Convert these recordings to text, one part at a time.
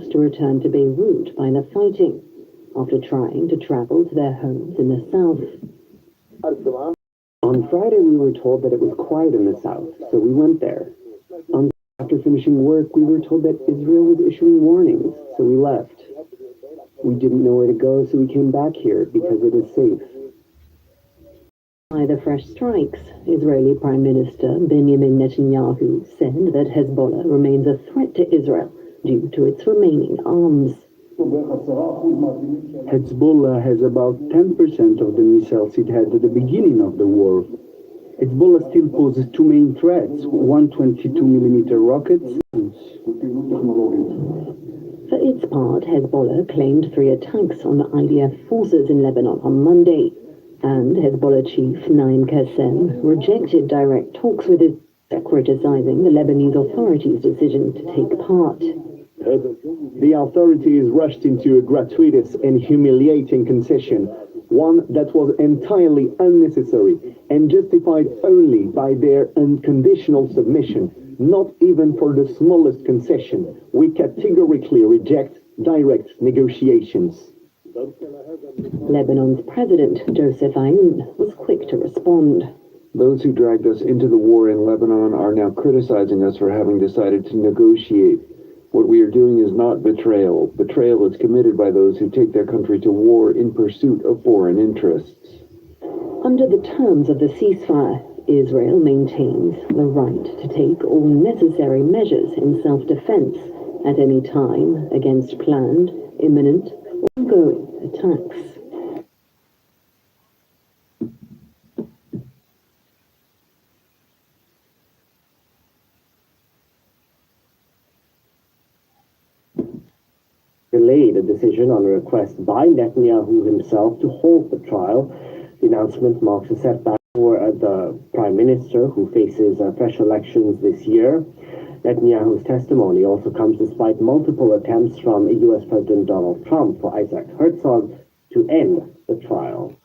forced to return to Beirut by the fighting, after trying to travel to their homes in the south. On Friday, we were told that it was quiet in the south, so we went there. After finishing work, we were told that Israel was issuing warnings, so we left. We didn't know where to go, so we came back here because it is safe. By the fresh strikes, Israeli Prime Minister Benjamin Netanyahu said that Hezbollah remains a threat to Israel due to its remaining arms. Hezbollah has about 10% of the missiles it had at the beginning of the war. Hezbollah still poses two main threats, 122mm rockets. For its part, Hezbollah claimed 3 attacks on IDF forces in Lebanon on Monday, and Hezbollah chief Naim Qassem rejected direct talks with Israel, criticizing the Lebanese authorities' decision to take part. The authorities rushed into a gratuitous and humiliating concession, one that was entirely unnecessary and justified only by their unconditional submission. Not even for the smallest concession. We categorically reject direct negotiations. Lebanon's President Joseph Aoun was quick to respond. Those who dragged us into the war in Lebanon are now criticizing us for having decided to negotiate. What we are doing is not betrayal. Betrayal is committed by those who take their country to war in pursuit of foreign interests. Under the terms of the ceasefire, Israel maintains the right to take all necessary measures in self-defense at any time against planned, imminent, or ongoing attacks. Delayed a decision on a request by Netanyahu himself to halt the trial. The announcement marks a setback for the Prime Minister, who faces fresh elections this year. Netanyahu's testimony also comes despite multiple attempts from U.S. President Donald Trump for Isaac Herzog to end the trial.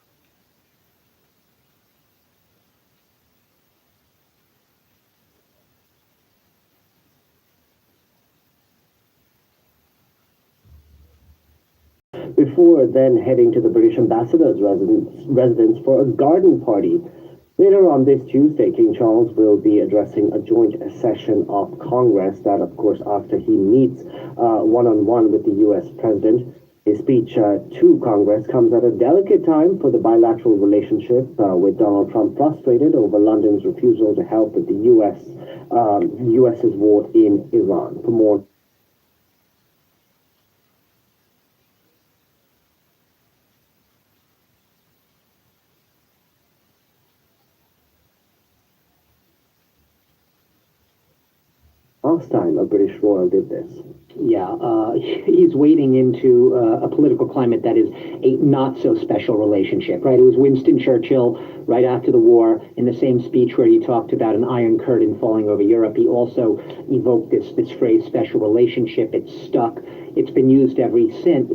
Before then heading to the British ambassador's residence for a garden party. Later on this Tuesday, King Charles will be addressing a joint session of Congress, that of course after he meets one-on-one with the U.S. President. His speech to Congress comes at a delicate time for the bilateral relationship, with Donald Trump frustrated over London's refusal to help with the U.S.'s war in Iran. For more last time a British royal did this. Yeah, he's wading into a political climate that is a not-so-special relationship, right? It was Winston Churchill, right after the war, in the same speech where he talked about an iron curtain falling over Europe. He also evoked this phrase, special relationship. It's stuck. It's been used ever since.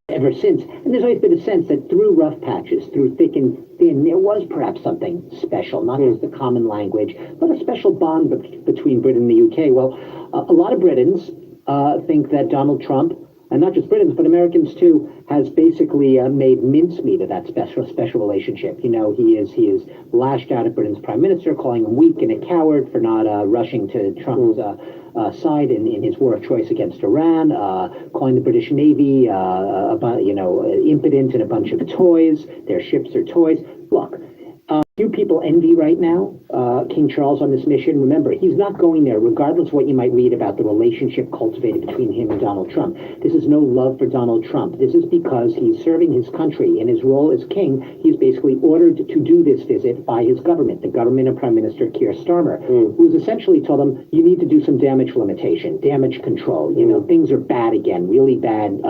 And there's always been a sense that through rough patches, through thick and thin, there was perhaps something special, not just the common language, but a special bond between Britain and the UK. Well, a lot of Britons think that Donald Trump, and not just Britons, but Americans too, has basically made mincemeat of that special relationship. You know, he is lashed out at Britain's prime minister, calling him weak and a coward for not rushing to Trump's side in his war of choice against Iran, calling the British Navy, impotent and a bunch of toys. Their ships are toys. Look, few people envy right now King Charles on this mission. Remember, he's not going there, regardless of what you might read about the relationship cultivated between him and Donald Trump. This is no love for Donald Trump. This is because he's serving his country. In his role as king, he's basically ordered to do this visit by his government, the government of Prime Minister Keir Starmer, who's essentially told him, you need to do some damage limitation, damage control. You know, things are bad again, really bad,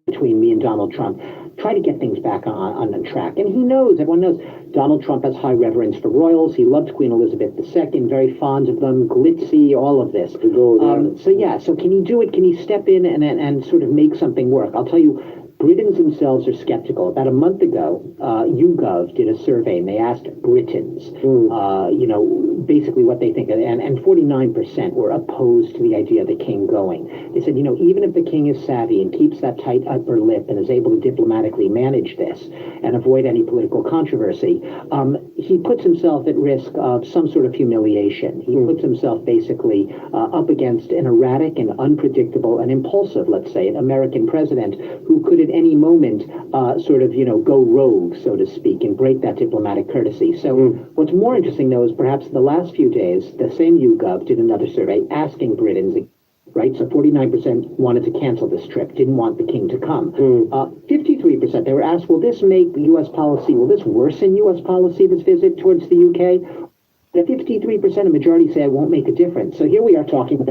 between me and Donald Trump. Try to get things back on track. And he knows, everyone knows, Donald Trump has high reverence for royals. He loved Queen Elizabeth II, very fond of them, glitzy, all of this. So can he do it? Can he step in and sort of make something work? I'll tell you, Britons themselves are skeptical. About a month ago, YouGov did a survey, and they asked Britons, basically what they think, and 49% were opposed to the idea of the king going. They said, even if the king is savvy and keeps that tight upper lip and is able to diplomatically manage this and avoid any political controversy, he puts himself at risk of some sort of humiliation. He puts himself basically up against an erratic and unpredictable and impulsive, let's say, an American president who could at any moment go rogue, so to speak, and break that diplomatic courtesy. So what's more interesting, though, is perhaps the last few days, the same YouGov did another survey asking Britons, right? So 49% wanted to cancel this trip, didn't want the king to come. 53%, they were asked, will this make U.S. policy, will this worsen U.S. policy, this visit towards the U.K.? The 53%, a majority say it won't make a difference. So here we are talking,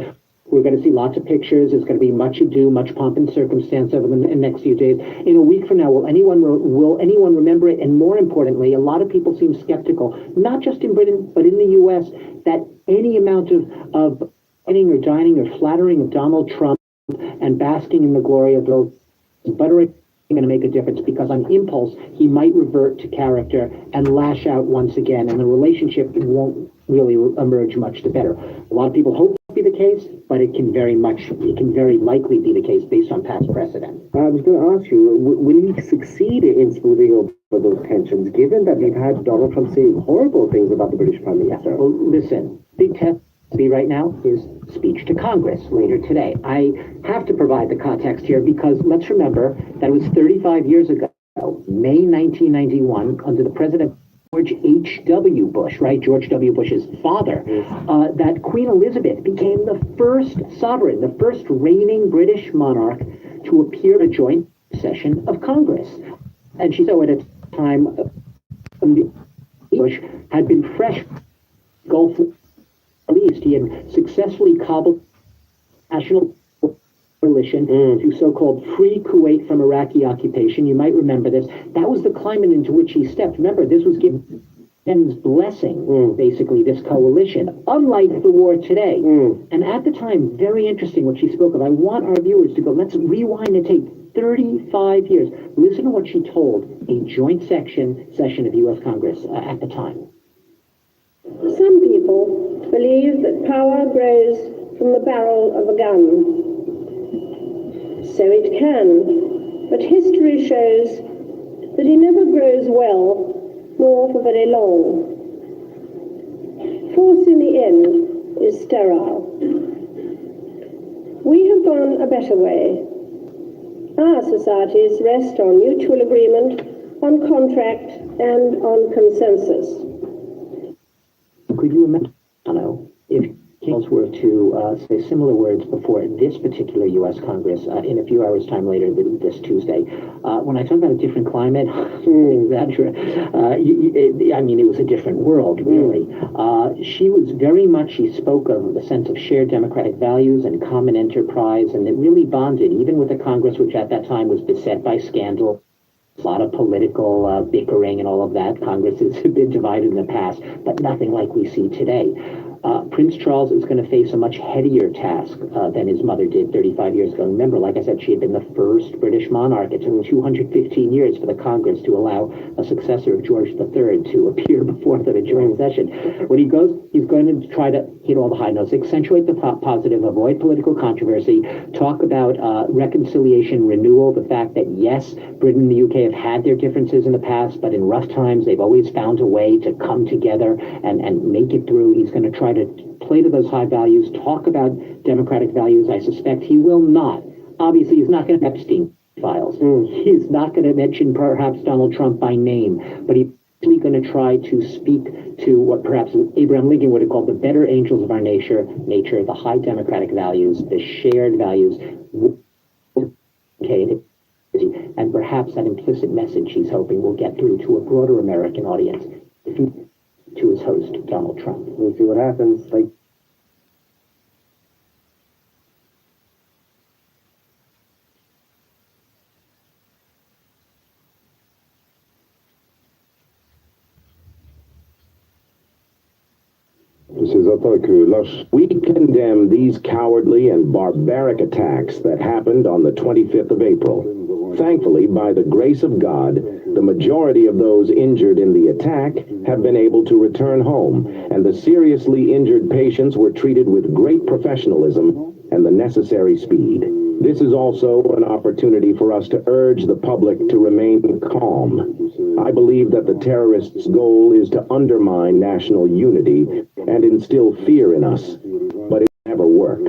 we're going to see lots of pictures. There's going to be much ado, much pomp and circumstance over the next few days. In a week from now, will anyone remember it? And more importantly, a lot of people seem skeptical, not just in Britain, but in the U.S., that any amount of eating or dining or flattering of Donald Trump and basking in the glory of those buttering going to make a difference, because on impulse, he might revert to character and lash out once again, and the relationship won't really emerge much the better. A lot of people hope it will be the case, but it can very likely be the case based on past precedent. I was going to ask you, will he succeed in smoothing over those tensions, given that we've had Donald Trump saying horrible things about the British Prime Minister? Yeah, well, listen, big test to be right now is speech to Congress later today. I have to provide the context here because let's remember that it was 35 years ago, May 1991, under the president George H.W. Bush, right? George W. Bush's father, that Queen Elizabeth became the first sovereign, the first reigning British monarch to appear at a joint session of Congress. And she so at a time Bush had been fresh Gulf East. He had successfully cobbled national coalition to so-called free Kuwait from Iraqi occupation. You might remember this. That was the climate into which he stepped. Remember, this was given his blessing, basically, this coalition, unlike the war today. And at the time, very interesting what she spoke of. I want our viewers to go, let's rewind the tape. 35 years. Listen to what she told a joint session of U.S. Congress at the time. Some people believe that power grows from the barrel of a gun. So it can, but history shows that it never grows well, nor for very long. Force in the end is sterile. We have gone a better way. Our societies rest on mutual agreement, on contract, and on consensus. Could you imagine, if kings were to say similar words before this particular U.S. Congress in a few hours' time later, this Tuesday? When I talk about a different climate, it was a different world, really. She spoke of the sense of shared democratic values and common enterprise, and it really bonded, even with a Congress which at that time was beset by scandal. A lot of political bickering and all of that. Congress has been divided in the past, but nothing like we see today. Prince Charles is going to face a much headier task than his mother did 35 years ago. Remember, like I said, she had been the first British monarch. It took 215 years for the Congress to allow a successor of George III to appear before them at joint session. When he goes, he's going to try to hit all the high notes, accentuate the positive, avoid political controversy, talk about reconciliation, renewal, the fact that, yes, Britain and the UK have had their differences in the past, but in rough times, they've always found a way to come together and make it through. He's going to try to play to those high values, talk about democratic values. I suspect he will not. Obviously, he's not going to Epstein files. He's not going to mention perhaps Donald Trump by name, but he's going to try to speak to what perhaps Abraham Lincoln would have called the better angels of our nature, the high democratic values, the shared values, and perhaps that implicit message he's hoping will get through to a broader American audience, to his host, Donald Trump. We'll see what happens. We condemn these cowardly and barbaric attacks that happened on the 25th of April. Thankfully, by the grace of God, the majority of those injured in the attack have been able to return home, and the seriously injured patients were treated with great professionalism and the necessary speed. This is also an opportunity for us to urge the public to remain calm. I believe that the terrorists' goal is to undermine national unity and instill fear in us, but it will never work.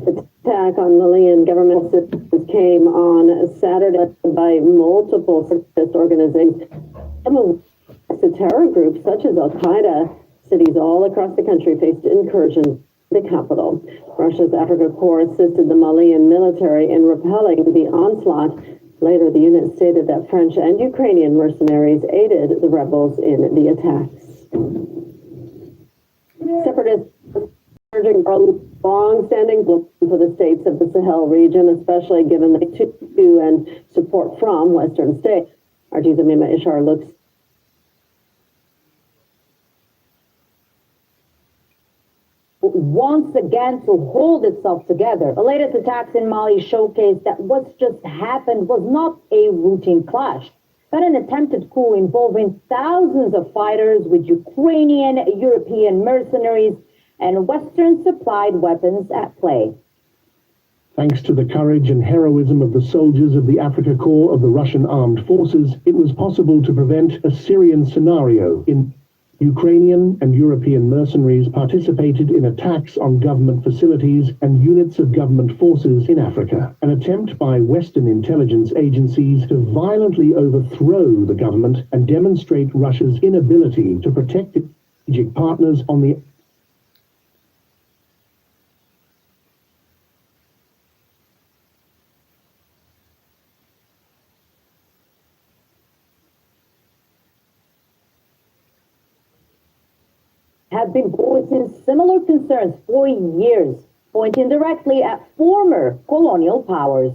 The attack on Malian government systems came on Saturday by multiple separatist organizations. Some of the terror groups, such as Al-Qaeda, cities all across the country faced incursions in the capital. Russia's Africa Corps assisted the Malian military in repelling the onslaught. Later, the unit stated that French and Ukrainian mercenaries aided the rebels in the attacks. Separatists urging a long-standing blow for the states of the Sahel region, especially given the to and support from Western states. RT's Amima Ishar looks once again to hold itself together. The latest attacks in Mali showcased that what's just happened was not a routine clash, but an attempted coup involving thousands of fighters with Ukrainian, European mercenaries, and Western-supplied weapons at play. Thanks to the courage and heroism of the soldiers of the Africa Corps of the Russian Armed Forces, it was possible to prevent a Syrian scenario. In Ukrainian and European mercenaries participated in attacks on government facilities and units of government forces in Africa. An attempt by Western intelligence agencies to violently overthrow the government and demonstrate Russia's inability to protect its strategic partners on the have been voicing similar concerns for years, pointing directly at former colonial powers.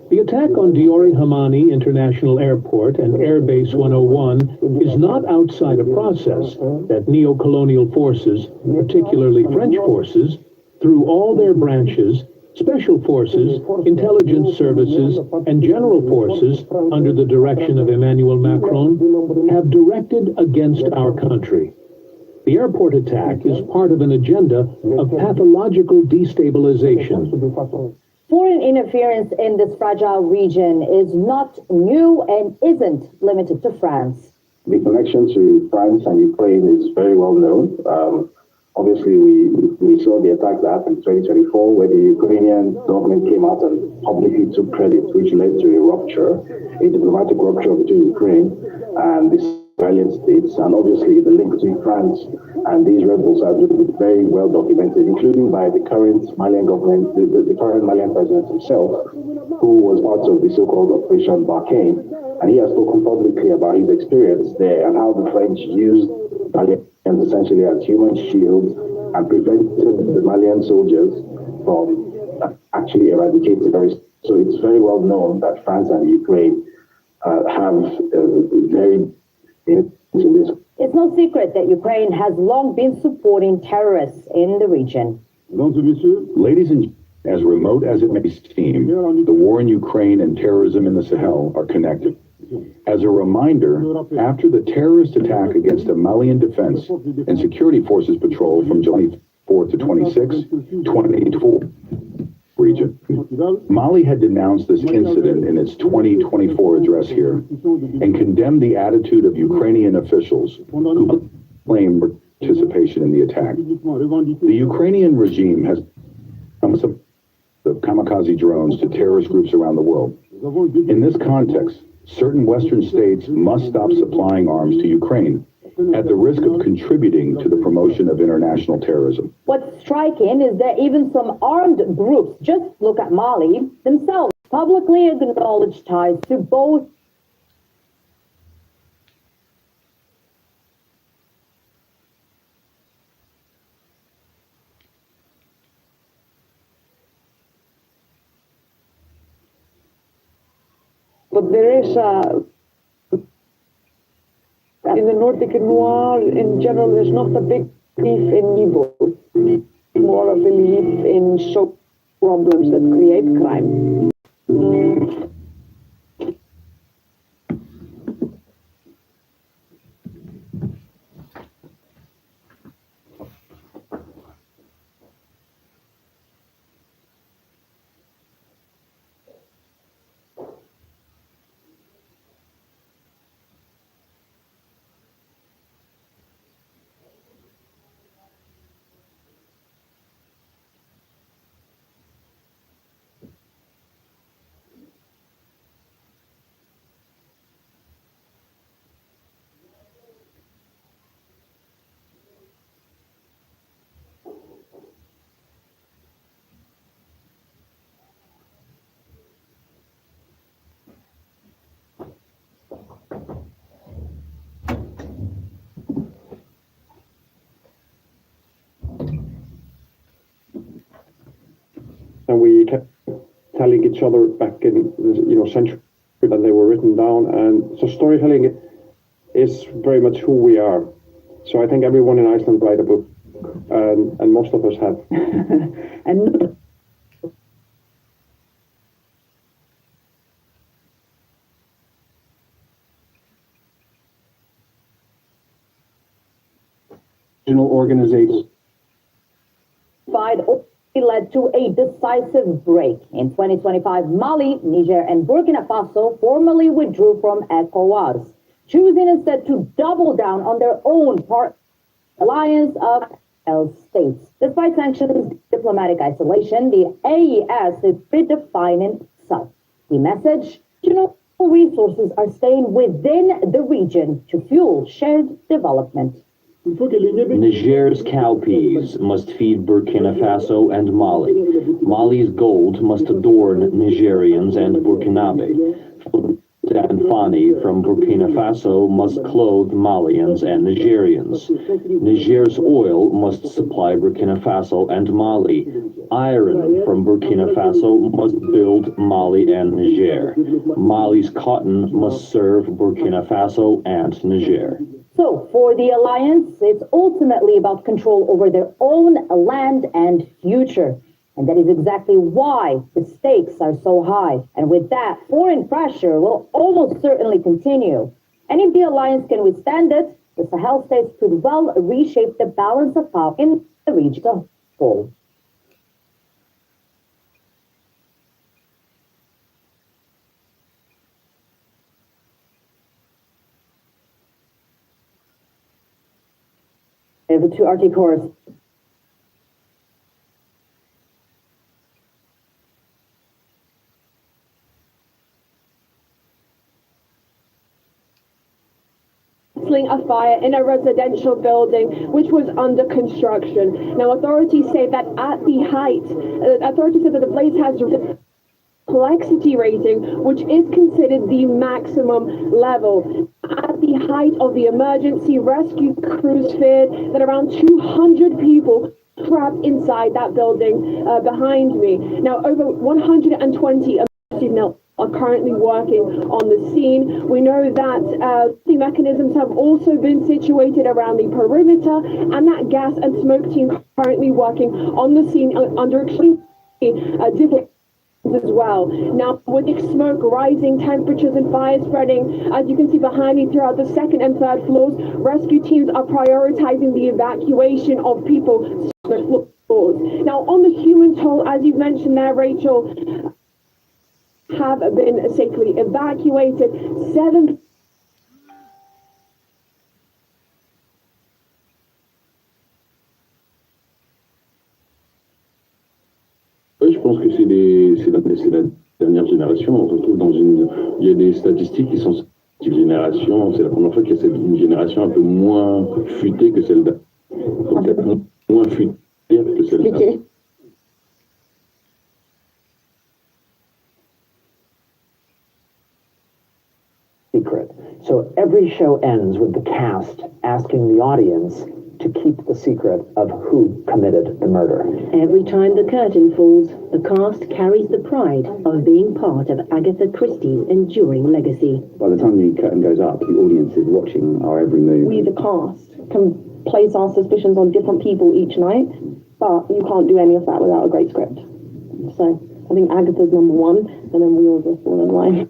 The attack on Diori Hamani International Airport and Airbase 101 is not outside a process that neo-colonial forces, particularly French forces, through all their branches, special forces, intelligence services, and general forces under the direction of Emmanuel Macron, have directed against our country. The airport attack is part of an agenda of pathological destabilization. Foreign interference in this fragile region is not new and isn't limited to France. The connection to France and Ukraine is very well known. Obviously, we saw the attack that happened in 2024, where the Ukrainian government came out and publicly took credit, which led to a diplomatic rupture between Ukraine and the Israeli states. And obviously, the link between France and these rebels have been very well documented, including by the current Malian government, the current Malian president himself, who was part of the so-called Operation Barkhane. And he has spoken publicly about his experience there and how the French used Malians essentially as human shields and prevented the Malian soldiers from actually eradicating terrorism. So it's very well known that France and Ukraine have very in this. It's no secret that Ukraine has long been supporting terrorists in the region. Ladies and gentlemen, as remote as it may seem, the war in Ukraine and terrorism in the Sahel are connected. As a reminder, after the terrorist attack against a Malian Defense and Security Forces patrol from July 4 to 26, 2024 region, Mali had denounced this incident in its 2024 address here and condemned the attitude of Ukrainian officials who claimed participation in the attack. The Ukrainian regime has some kamikaze drones to terrorist groups around the world. In this context, certain Western states must stop supplying arms to Ukraine at the risk of contributing to the promotion of international terrorism. What's striking is that even some armed groups, just look at Mali, themselves publicly acknowledge ties to both. But there is in the Nordic noir, in general, there's not a big belief in evil, more a belief in social problems that create crime. and we kept telling each other back in century that they were written down, and so storytelling is very much who we are. So I think everyone in Iceland write a book, and most of us have. And organizations led to a decisive break. In 2025, Mali, Niger, and Burkina Faso formally withdrew from ECOWAS, choosing instead to double down on their own alliance of states. Despite sanctions and diplomatic isolation, the AES is redefining itself. The message, resources are staying within the region to fuel shared development. Niger's cowpeas must feed Burkina Faso and Mali. Mali's gold must adorn Nigerians and Burkinabe. And Fani from Burkina Faso must clothe Malians and Nigerians. Niger's oil must supply Burkina Faso and Mali. Iron from Burkina Faso must build Mali and Niger. Mali's cotton must serve Burkina Faso and Niger. So, for the alliance, it's ultimately about control over their own land and future. And that is exactly why the stakes are so high. And with that, foreign pressure will almost certainly continue. And if the alliance can withstand it, the Sahel states could well reshape the balance of power in the region as a whole. Over to Arctic Horse. A fire in a residential building which was under construction. Now, authorities say that at the height, the blaze has a complexity rating, which is considered the maximum level. At the height of the emergency rescue crews feared that around 200 people trapped inside that building behind me. Now, over 120 are currently working on the scene. We know that the mechanisms have also been situated around the perimeter, and that gas and smoke team currently working on the scene under extremely difficult as well. Now, with the smoke rising, temperatures and fire spreading, as you can see behind me throughout the second and third floors, rescue teams are prioritizing the evacuation of people. Now, on the human toll, as you mentioned there, Rachel, have been safely evacuated. 7 Oui, je pense que c'est la dernière génération. On se retrouve il y a des statistiques qui sont cette génération. C'est la première fois qu'il y a une génération un peu moins futée que celle d'avant. Donc, moins futée que celle d'avant. Secret. So every show ends with the cast asking the audience to keep the secret of who committed the murder. Every time the curtain falls, the cast carries the pride of being part of Agatha Christie's enduring legacy. By the time the curtain goes up, the audience is watching our every move. We, the cast, can place our suspicions on different people each night, but you can't do any of that without a great script. So I think Agatha's number one, and then we all just fall in line.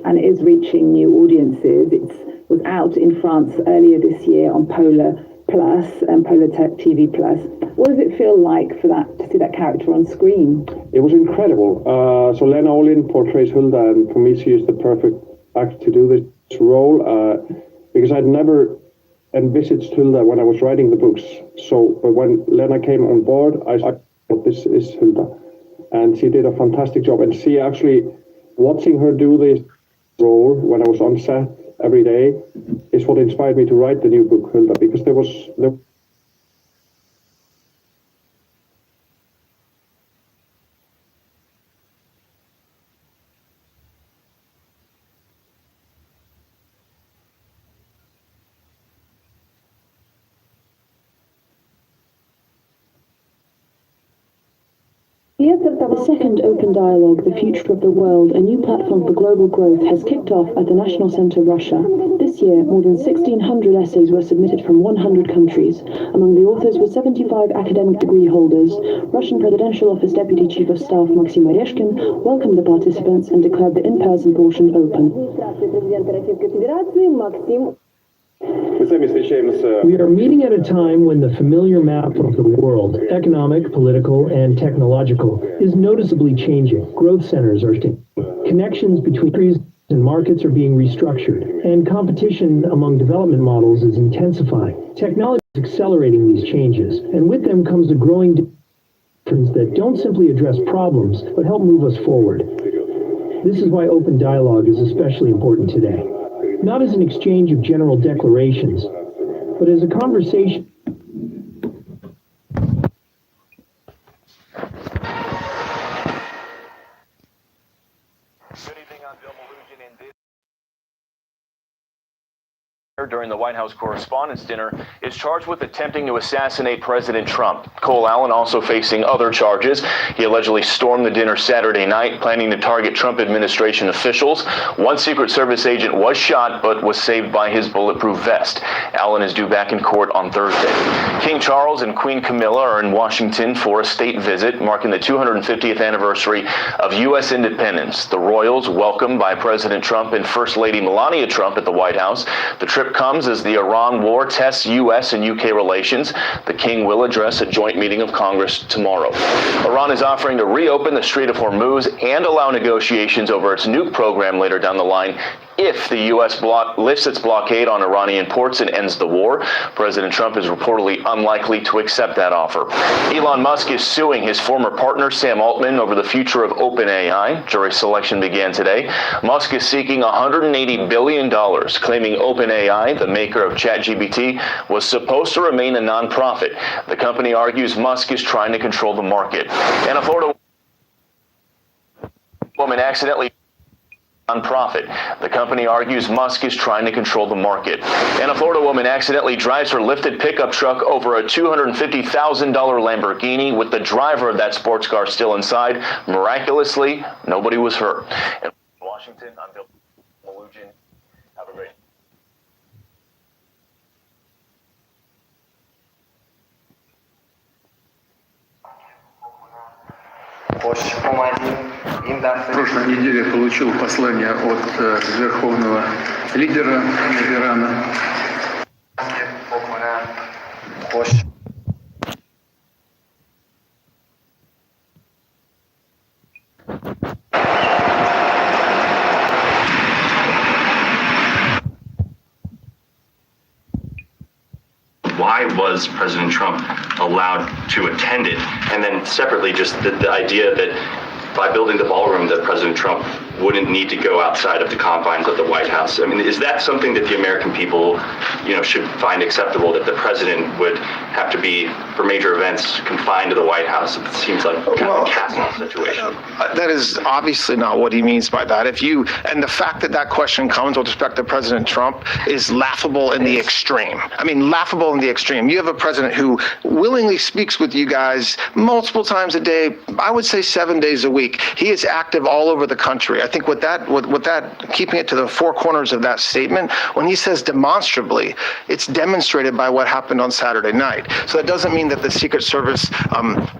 And it is reaching new audiences. It's was out in France earlier this year on Polar Plus and Polar TV Plus. What does it feel like for that to see that character on screen? It was incredible. So Lena Olin portrays Hulda, and for me, she is the perfect actor to do this role because I'd never envisaged Hulda when I was writing the books. So, but when Lena came on board, I thought this is Hulda, and she did a fantastic job. And she actually, watching her do this role when I was on set every day, is what inspired me to write the new book Hulda, because there was. The second Open Dialogue, The Future of the World, a new platform for global growth, has kicked off at the National Center, Russia. This year, more than 1,600 essays were submitted from 100 countries. Among the authors were 75 academic degree holders. Russian Presidential Office Deputy Chief of Staff Maxim Oreshkin welcomed the participants and declared the in-person portion open. We are meeting at a time when the familiar map of the world, economic, political, and technological, is noticeably changing. Growth centers are shifting. Connections between countries and markets are being restructured, and competition among development models is intensifying. Technology is accelerating these changes, and with them comes a growing difference that don't simply address problems, but help move us forward. This is why open dialogue is especially important today. Not as an exchange of general declarations, but as a conversation. During the White House Correspondents' Dinner is charged with attempting to assassinate President Trump. Cole Allen also facing other charges. He allegedly stormed the dinner Saturday night, planning to target Trump administration officials. One Secret Service agent was shot, but was saved by his bulletproof vest. Allen is due back in court on Thursday. King Charles and Queen Camilla are in Washington for a state visit, marking the 250th anniversary of U.S. independence. The royals, welcomed by President Trump and First Lady Melania Trump at the White House. The trip comes as the Iran war tests U.S. and U.K. relations. The king will address a joint meeting of Congress tomorrow. Iran is offering to reopen the Strait of Hormuz and allow negotiations over its nuke program later down the line if the U.S. lifts its blockade on Iranian ports and ends the war. President Trump is reportedly unlikely to accept that offer. Elon Musk is suing his former partner, Sam Altman, over the future of OpenAI. Jury selection began today. Musk is seeking $180 billion, claiming OpenAI, the maker of ChatGPT, was supposed to remain a nonprofit. The company argues Musk is trying to control the market. And a Florida woman accidentally nonprofit. The company argues Musk is trying to control the market. And a Florida woman accidentally drives her lifted pickup truck over a $250,000 Lamborghini with the driver of that sports car still inside. Miraculously, nobody was hurt. In Washington, I'm Bill Malugin. Have a great day. В прошлой неделе получил послание от верховного лидера Ирана. Why was President Trump allowed to attend it? And then separately, just the idea that by building the ballroom that President Trump wouldn't need to go outside of the confines of the White House. I mean, is that something that the American people, should find acceptable, that the president would have to be, for major events, confined to the White House? It seems like kind of a castle situation. That is obviously not what he means by that. And the fact that question comes with respect to President Trump is laughable in the extreme. I mean, laughable in the extreme. You have a president who willingly speaks with you guys multiple times a day, I would say 7 days a week. He is active all over the country. I think with that, keeping it to the four corners of that statement, when he says demonstrably, it's demonstrated by what happened on Saturday night. So that doesn't mean mean that the Secret Service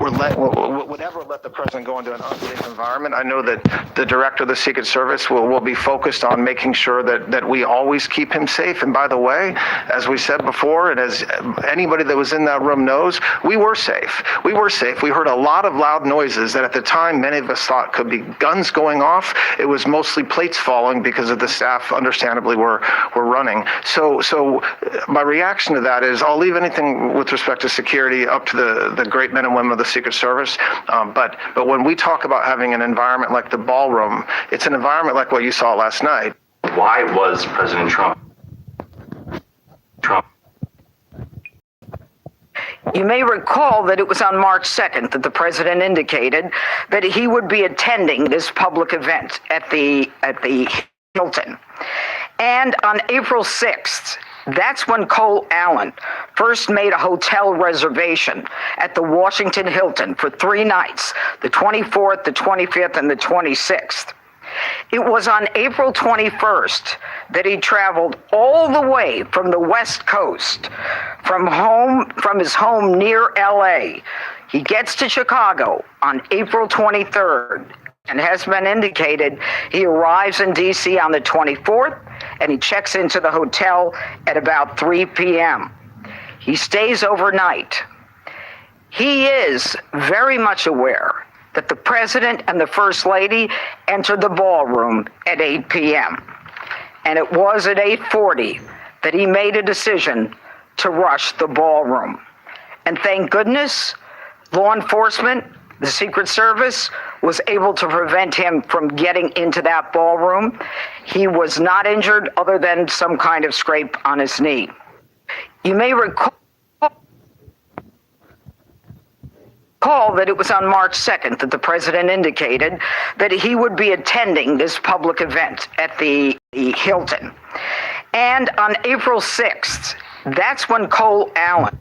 would ever let the president go into an unsafe environment. I know that the director of the Secret Service will be focused on making sure that we always keep him safe. And by the way, as we said before, and as anybody that was in that room knows, we were safe. We were safe. We heard a lot of loud noises that at the time many of us thought could be guns going off. It was mostly plates falling because of the staff, understandably, were running. So my reaction to that is I'll leave anything with respect to security up to the great men and women of the Secret Service. But when we talk about having an environment like the ballroom, it's an environment like what you saw last night. Why was President Trump? You may recall that it was on March 2nd that the president indicated that he would be attending this public event at the Hilton. And on April 6th, that's when Cole Allen first made a hotel reservation at the Washington Hilton for 3 nights, the 24th, the 25th, and the 26th. It was on April 21st that he traveled all the way from the West Coast, from his home near LA. He gets to Chicago on April 23rd, and has been indicated he arrives in DC on the 24th, and he checks into the hotel at about 3 p.m. He stays overnight. He is very much aware that the president and the first lady entered the ballroom at 8 p.m. And it was at 8:40 that he made a decision to rush the ballroom. And thank goodness, law enforcement, the Secret Service, was able to prevent him from getting into that ballroom. He was not injured other than some kind of scrape on his knee. You may recall that it was on March 2nd that the president indicated that he would be attending this public event at the Hilton. And on April 6th, that's when Cole Allen.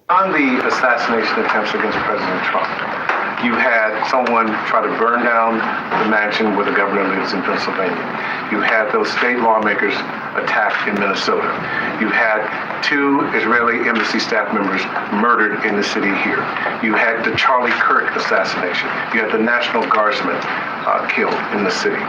On the assassination attempts against President Trump, you had someone try to burn down the mansion where the governor lives in Pennsylvania. You had those state lawmakers attacked in Minnesota. You had 2 Israeli embassy staff members murdered in the city here. You had the Charlie Kirk assassination. You had the National Guardsman killed in the city.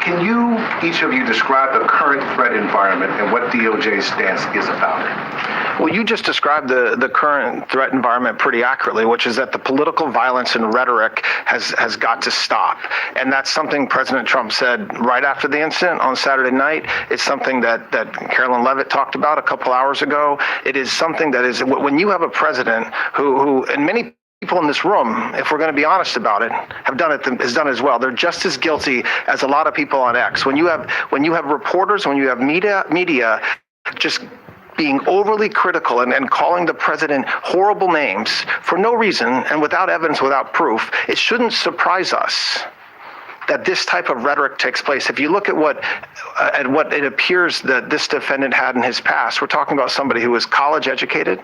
Can you, each of you, describe the current threat environment and what DOJ's stance is about it? Well, you just described the current threat environment pretty accurately, which is that the political violence and rhetoric has got to stop. And that's something President Trump said right after the incident on Saturday night. It's something that Carolyn Levitt talked about a couple hours ago. It is something that is, when you have a president who and many people in this room, if we're going to be honest about it, has done it as well. They're just as guilty as a lot of people on X. When you have reporters, when you have media just being overly critical and calling the president horrible names for no reason and without evidence, without proof, it shouldn't surprise us that this type of rhetoric takes place. If you look at what it appears that this defendant had in his past, we're talking about somebody who is college educated,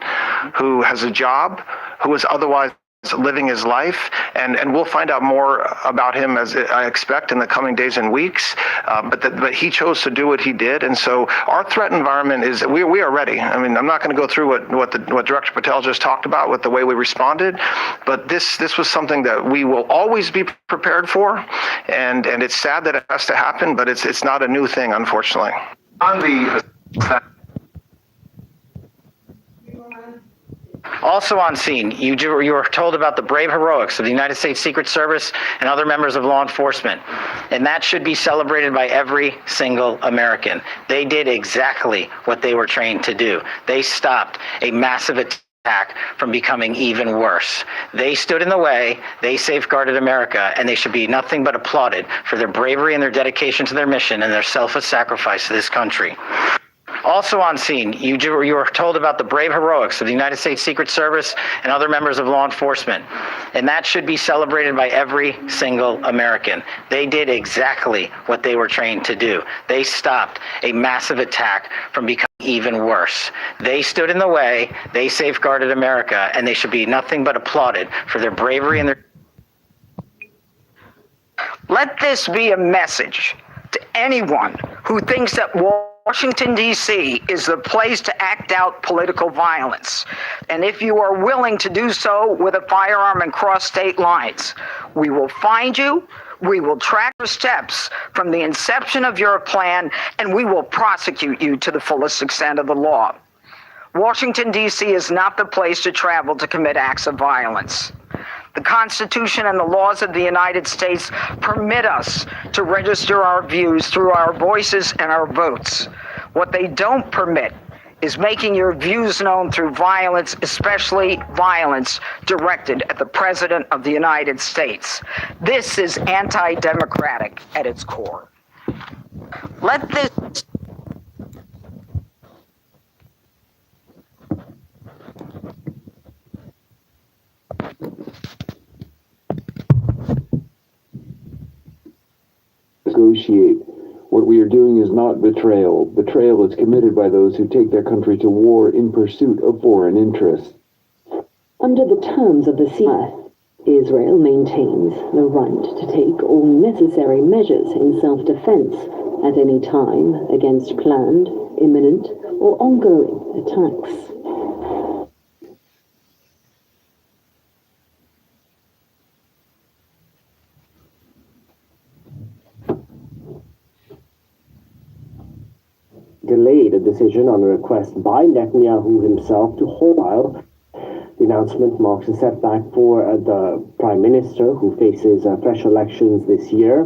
who has a job, who is otherwise living his life, and we'll find out more about him, as I expect, in the coming days and weeks. But he chose to do what he did, and so our threat environment is we are ready. I mean, I'm not going to go through what Director Patel just talked about with the way we responded, but this was something that we will always be prepared for, and it's sad that it has to happen, but it's not a new thing, unfortunately. On the Also on scene, you were told about the brave heroics of the United States Secret Service and other members of law enforcement, and that should be celebrated by every single American. They did exactly what they were trained to do. They stopped a massive attack from becoming even worse. They stood in the way, they safeguarded America, and they should be nothing but applauded for their bravery and their dedication to their mission and their selfless sacrifice to this country. Also on scene, you were told about the brave heroics of the United States Secret Service and other members of law enforcement, and that should be celebrated by every single American. They did exactly what they were trained to do. They stopped a massive attack from becoming even worse. They stood in the way, they safeguarded America, and they should be nothing but applauded for their bravery and their... Let this be a message to anyone who thinks that Washington, D.C. is the place to act out political violence. And if you are willing to do so with a firearm and cross state lines, we will find you, we will track your steps from the inception of your plan, and we will prosecute you to the fullest extent of the law. Washington, D.C. is not the place to travel to commit acts of violence. The Constitution and the laws of the United States permit us to register our views through our voices and our votes. What they don't permit is making your views known through violence, especially violence directed at the President of the United States. This is anti-democratic at its core. Let this negotiate. What we are doing is not betrayal. Betrayal is committed by those who take their country to war in pursuit of foreign interests. Under the terms of the ceasefire, Israel maintains the right to take all necessary measures in self-defense at any time against planned, imminent, or ongoing attacks. Delayed a decision on a request by Netanyahu himself to hold trial. The announcement marks a setback for the Prime Minister, who faces fresh elections this year.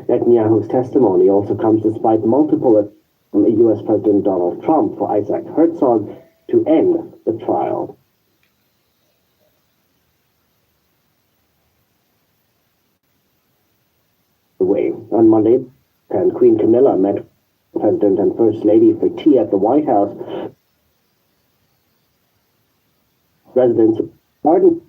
Netanyahu's testimony also comes despite multiple from U.S. President Donald Trump for Isaac Herzog to end the trial. On Monday, and Queen Camilla met President and First Lady for tea at the White House. Residents of Garden.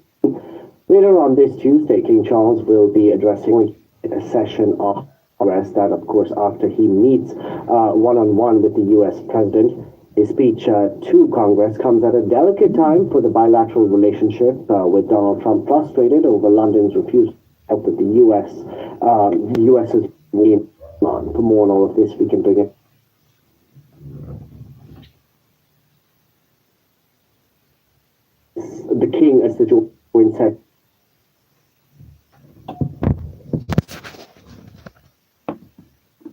Later on this Tuesday, King Charles will be addressing a session of Congress, that of course after he meets one-on-one with the U.S. President. His speech to Congress comes at a delicate time for the bilateral relationship with Donald Trump frustrated over London's refusal to help with the U.S. The U.S. is on. For more on all of this, we can bring it. The King as the joint